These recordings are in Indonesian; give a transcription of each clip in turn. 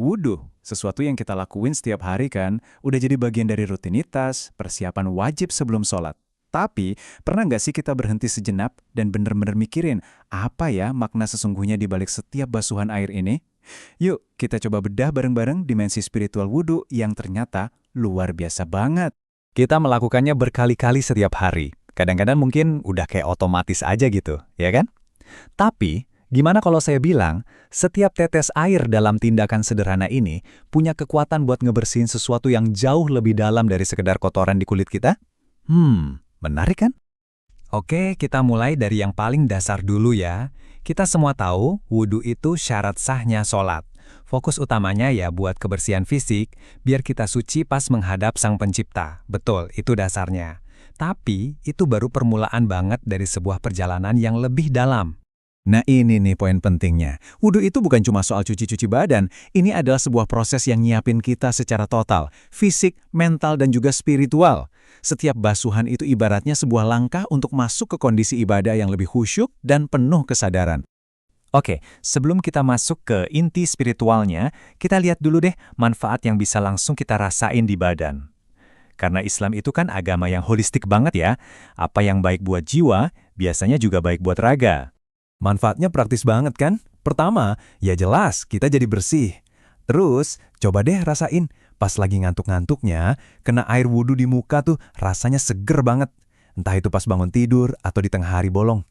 Wudhu, sesuatu yang kita lakuin setiap hari kan, udah jadi bagian dari rutinitas, persiapan wajib sebelum sholat. Tapi, pernah nggak sih kita berhenti sejenak dan bener-bener mikirin, apa ya makna sesungguhnya di balik setiap basuhan air ini? Yuk, kita coba bedah bareng-bareng dimensi spiritual wudhu yang ternyata luar biasa banget. Kita melakukannya berkali-kali setiap hari. Kadang-kadang mungkin udah kayak otomatis aja gitu, ya kan? Tapi, gimana kalau saya bilang, setiap tetes air dalam tindakan sederhana ini punya kekuatan buat ngebersihin sesuatu yang jauh lebih dalam dari sekedar kotoran di kulit kita? Menarik kan? Oke, kita mulai dari yang paling dasar dulu ya. Kita semua tahu, wudhu itu syarat sahnya sholat. Fokus utamanya ya buat kebersihan fisik, biar kita suci pas menghadap Sang Pencipta. Betul, itu dasarnya. Tapi, itu baru permulaan banget dari sebuah perjalanan yang lebih dalam. Nah ini nih poin pentingnya. Wudhu itu bukan cuma soal cuci-cuci badan, ini adalah sebuah proses yang nyiapin kita secara total, fisik, mental, dan juga spiritual. Setiap basuhan itu ibaratnya sebuah langkah untuk masuk ke kondisi ibadah yang lebih khusyuk dan penuh kesadaran. Oke, sebelum kita masuk ke inti spiritualnya, kita lihat dulu deh manfaat yang bisa langsung kita rasain di badan. Karena Islam itu kan agama yang holistik banget ya. Apa yang baik buat jiwa, biasanya juga baik buat raga. Manfaatnya praktis banget kan? Pertama, ya jelas kita jadi bersih. Terus, coba deh rasain, pas lagi ngantuk-ngantuknya, kena air wudhu di muka tuh rasanya seger banget. Entah itu pas bangun tidur atau di tengah hari bolong.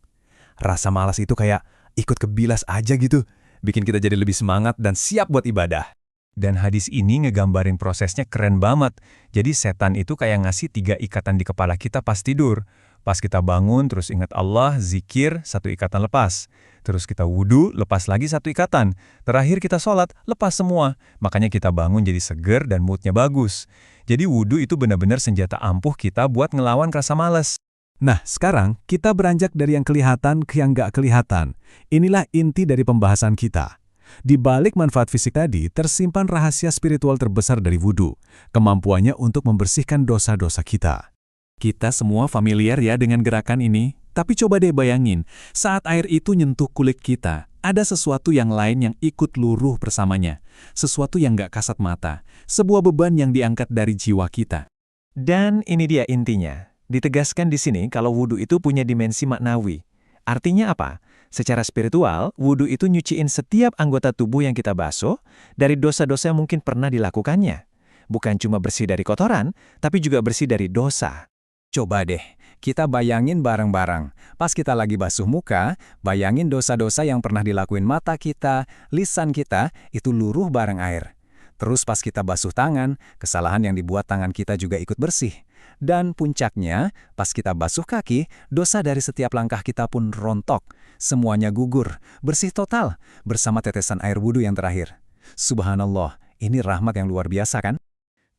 Rasa malas itu kayak ikut kebilas aja gitu. Bikin kita jadi lebih semangat dan siap buat ibadah. Dan hadis ini ngegambarin prosesnya keren banget. Jadi setan itu kayak ngasih 3 ikatan di kepala kita pas tidur. Pas kita bangun, terus ingat Allah, zikir, 1 ikatan lepas. Terus kita wudhu, lepas lagi 1 ikatan. Terakhir kita sholat, lepas semua. Makanya kita bangun jadi seger dan moodnya bagus. Jadi wudhu itu benar-benar senjata ampuh kita buat ngelawan rasa malas. Nah, sekarang kita beranjak dari yang kelihatan ke yang nggak kelihatan. Inilah inti dari pembahasan kita. Di balik manfaat fisik tadi, tersimpan rahasia spiritual terbesar dari wudhu, kemampuannya untuk membersihkan dosa-dosa kita. Kita semua familiar ya dengan gerakan ini, tapi coba deh bayangin, saat air itu nyentuh kulit kita, ada sesuatu yang lain yang ikut luruh bersamanya, sesuatu yang nggak kasat mata, sebuah beban yang diangkat dari jiwa kita. Dan ini dia intinya. Ditegaskan di sini kalau wudhu itu punya dimensi maknawi. Artinya apa? Secara spiritual, wudhu itu nyuciin setiap anggota tubuh yang kita basuh dari dosa-dosa yang mungkin pernah dilakukannya. Bukan cuma bersih dari kotoran, tapi juga bersih dari dosa. Coba deh, kita bayangin bareng-bareng. Pas kita lagi basuh muka, bayangin dosa-dosa yang pernah dilakuin mata kita, lisan kita, itu luruh bareng air. Terus pas kita basuh tangan, kesalahan yang dibuat tangan kita juga ikut bersih. Dan puncaknya, pas kita basuh kaki, dosa dari setiap langkah kita pun rontok. Semuanya gugur, bersih total, bersama tetesan air wudhu yang terakhir. Subhanallah, ini rahmat yang luar biasa kan?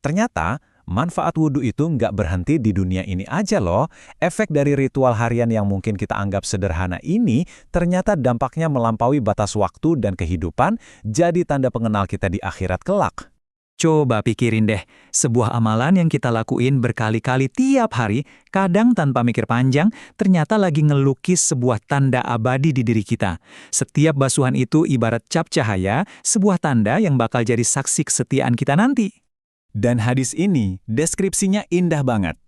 Ternyata, manfaat wudhu itu nggak berhenti di dunia ini aja loh. Efek dari ritual harian yang mungkin kita anggap sederhana ini, ternyata dampaknya melampaui batas waktu dan kehidupan, jadi tanda pengenal kita di akhirat kelak. Coba pikirin deh, sebuah amalan yang kita lakuin berkali-kali tiap hari, kadang tanpa mikir panjang, ternyata lagi ngelukis sebuah tanda abadi di diri kita. Setiap basuhan itu ibarat cap cahaya, sebuah tanda yang bakal jadi saksi kesetiaan kita nanti. Dan hadis ini, deskripsinya indah banget.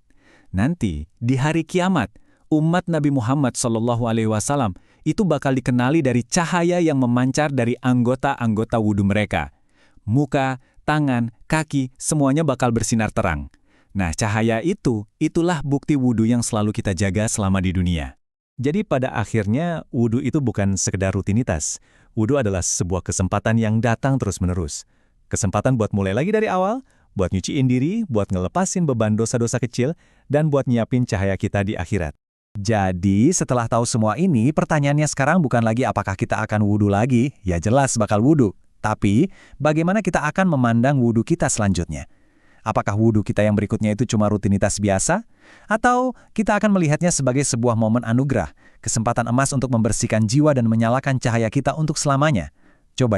Nanti, di hari kiamat, umat Nabi Muhammad SAW itu bakal dikenali dari cahaya yang memancar dari anggota-anggota wudhu mereka. Muka, tangan, kaki, semuanya bakal bersinar terang. Nah, cahaya itulah bukti wudhu yang selalu kita jaga selama di dunia. Jadi pada akhirnya, wudhu itu bukan sekedar rutinitas. Wudhu adalah sebuah kesempatan yang datang terus-menerus. Kesempatan buat mulai lagi dari awal, buat nyuciin diri, buat ngelepasin beban dosa-dosa kecil, dan buat nyiapin cahaya kita di akhirat. Jadi, setelah tahu semua ini, pertanyaannya sekarang bukan lagi apakah kita akan wudhu lagi, ya jelas bakal wudhu. Tapi, bagaimana kita akan memandang wudhu kita selanjutnya? Apakah wudhu kita yang berikutnya itu cuma rutinitas biasa? Atau kita akan melihatnya sebagai sebuah momen anugerah, kesempatan emas untuk membersihkan jiwa dan menyalakan cahaya kita untuk selamanya? Coba